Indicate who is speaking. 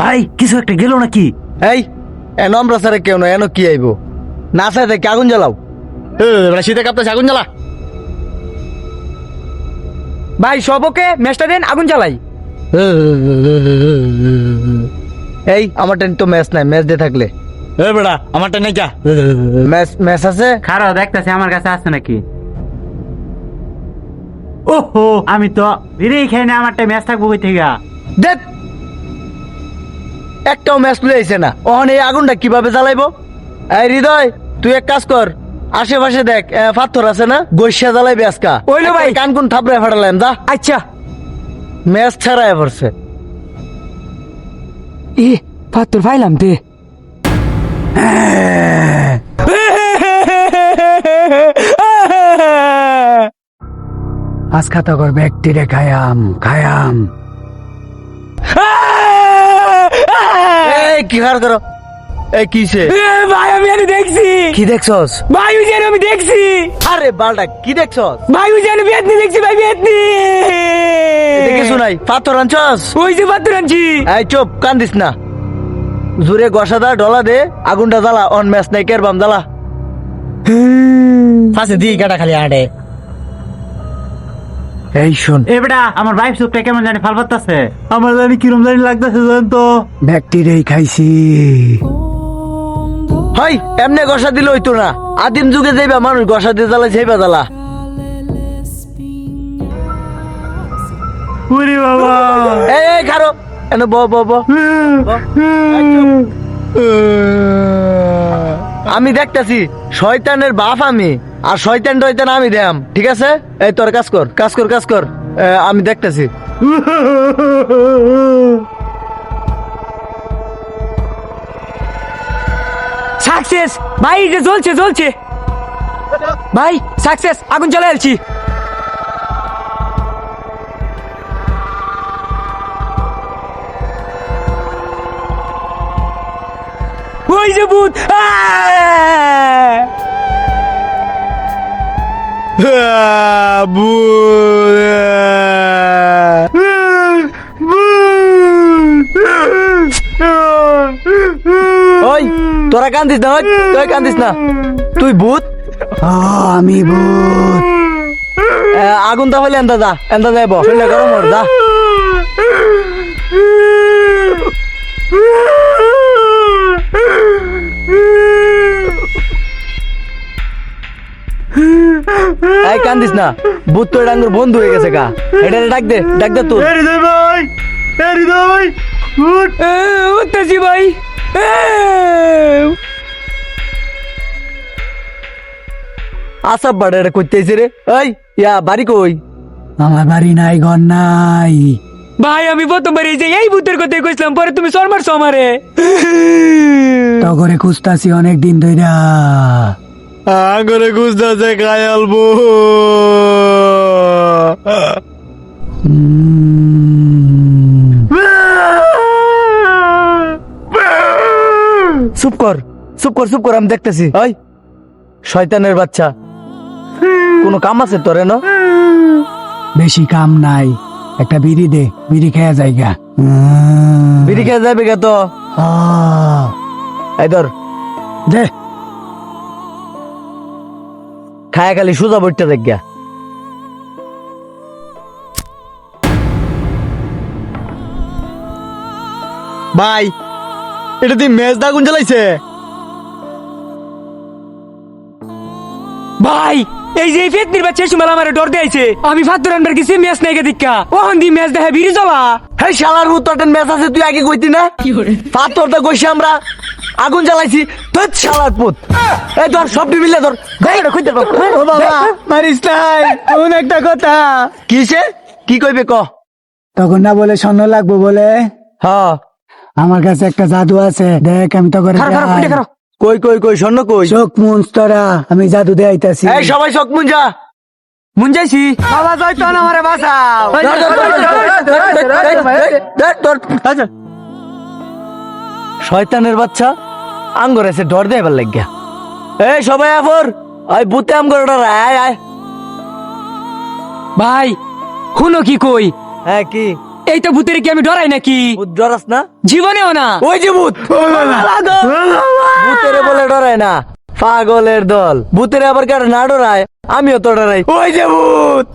Speaker 1: ভাই কিছু একটা গেল নাকি?
Speaker 2: এই এন আমরা স্যারে কেউ না এন কি আইব না চাইতে কি আগুন জ্বালাও শীতে কাঁপতে আগুন জ্বালা।
Speaker 3: ভাই সবকে ম্যাচটা দেন, আগুন জ্বালাই।
Speaker 2: এই আমার টেন তো ম্যাচ নাই, ম্যাচ দিয়ে থাকলে বেড়া আমারটা নেই কা ম্যাচ ম্যাচ আছে।
Speaker 1: খারাপ দেখতেছি আমার কাছে আছে নাকি? ওহো আমি তো বিরেই খাই না, আমারটা ম্যাচ থাকবো কই থেকে?
Speaker 2: দেখ একটাও ম্যাচ লইছে না, ওহন এই আগুনটা কিভাবে জ্বালাইবো? এই হৃদয় তুই এক কাজ কর, আশেপাশে দেখ পাথর আছে না, গৈসা জ্বালাইবে আজকা।
Speaker 3: ওইলো ভাই।
Speaker 2: কান কোন থাপড়ে ফাটালাম দা,
Speaker 3: আচ্ছা
Speaker 2: ম্যাচ ছাড়াই পড়ছে।
Speaker 3: এ পাত্র পাইলাম দে। আজ খাতা কর ব্যক্তিরে খায়াম খায়াম।
Speaker 2: এই কি হার করো? এই কিসে
Speaker 3: ভাই আমি আরে দেখছি।
Speaker 2: কি দেখছস?
Speaker 3: ভাই ওই যে আমি দেখছি।
Speaker 2: আরে বালটা কি দেখছস?
Speaker 3: ভাই ওই যে আমি বেতনি দেখছি, ভাই বেতনি।
Speaker 2: এটা কিছু নাই, পাথর আনছস?
Speaker 3: ওই যে পাত্র আনছি।
Speaker 2: এই চুপ, কান্দিস না, জোরে গসাদা ডলা দে, আগুনটা জ্বালা। অন ম্যাচ নাই, কেরবাম জ্বালা। ফাঁসে দি কাটা খালি আড়ে। এই শোন,
Speaker 1: এ বেটা আমার ভাই সুপটা কেমন জানি ফাল পাতাছে, আমার জানি কিরম জানি লাগতেছে জান তো।
Speaker 3: ব্যক্তিরেই খাইছি।
Speaker 2: হাই এমনে গসা দিলে হইতো না, আদিম যুগে যাইবা মানুষ গসা দিয়ে জ্বালা যাইবা জ্বালা।
Speaker 1: ওরে বাবা
Speaker 2: এই এই খারো এনে ব ব ব। আমি দেখতাছি শয়তানের বাপ আমি, আর শয়তান টয়তান আমি দেম, ঠিক আছে? এই তোর কাজ কর কাজ কর কাজ কর, আমি দেখতাছি।
Speaker 3: সাকসেস ভাই, এটা জ্বলছে জ্বলছে ভাই, সাকসেস, আগুন জ্বালাই আলছি। ওই যে ভূত।
Speaker 2: ওই তোরা কান্দিস না, ওই তুই কান্দিস না, তুই ভূত?
Speaker 3: আমি ভূত।
Speaker 2: আগুন তাহলে এন্দা যা, এন্দা যাইব শরীরে গরম হর যা। এই কান্দিস না, ভূত তো ডাঙ্গুর বন্ধু হয়ে গেছে গা, এটা ডাক দে ডাক দে তুই।
Speaker 1: হৃদয় ভাই, হৃদয় উঠ।
Speaker 3: উঠতেছি ভাই।
Speaker 2: আসাব বাড়ে এটা করতেছি রে। এই ইয়া বাড়ি কই?
Speaker 3: আমার বাড়ি নাই, ঘর নাই ভাই। আমি প্রথমবার এই যে এই ভূতের কথাই কইছিলাম, পরে তুমি সর মারছো আমারে। তগরে খুঁজতাছি অনেক দিন ধইরা।
Speaker 2: আঙ্গরে গুজদাছে কায়ালবো। চুপ কর চুপ কর চুপ কর, আমি দেখতেছি। ওই শয়তানের বাচ্চা, কোনো কাম আছে তোর? না
Speaker 3: বেশি কাম নাই, একটা বিড়ি দে, বিড়ি খেয়া যাইগা।
Speaker 2: বিড়ি খেয়ে যাবে গে তো। এই ধর
Speaker 3: দে।
Speaker 2: খায়া খালি সোজা বইটা দেখ গা। ভাই এটা তুই মেজ দাগুন জ্বালাইছে
Speaker 3: ভাই এই যে ফেতনির বাচ্চা সুমাল আমারে ডর দেইছে। আমি ফাতুর আনবার গেছি, ম্যাচ নাই গে দিক্কা, ওহন দি ম্যাচ দেখা বিড়ি জ্বলা।
Speaker 2: হেই শালার ভূত, তোর মেজ আছে তুই আগে কইতি না? পাথরটা কইছি আমরা, আগুন জ্বালাইছি তোর শালার পুত। এই ধর সব মিলে ধর, গাড়িটা কইতে পার। ও বাবা মারিস নাই, কোন একটা কথা কিসে কি কইবে ক?
Speaker 3: তখন না বলে স্বর্ণ লাগবো বলে।
Speaker 2: হ্যাঁ
Speaker 3: আমার কাছে একটা জাদু আছে, দেখ আমি তো করে
Speaker 2: কই কই কই স্বর্ণ কই?
Speaker 3: চোখ মুন্স তোরা, আমি জাদু দে আইতাছি।
Speaker 2: এই সবাই চোখ মুঞ্জা।
Speaker 3: মুঞ্জাইছি বাবা, জয়তন আমারে বাঁচাও।
Speaker 2: শয়তানের বাচ্চা আঙ্গর এসে ডর দেয় এবার লাগিয়া। এই সবাই আফর আই বুতে আমগর ডর আয় আয়।
Speaker 3: ভাই শুনো কি কই,
Speaker 2: হ্যাঁ কি?
Speaker 3: এই তো ভূতের কি আমি ডরাই নাকি?
Speaker 2: ভূত ডরাস না?
Speaker 3: জীবনেও না।
Speaker 2: ওই যে ভূত, ভূতের বলে ডরায় না, পাগলের দল। ভূতের আবার কার না ডরায়, আমিও তো ডরাই। ওই যে ভূত।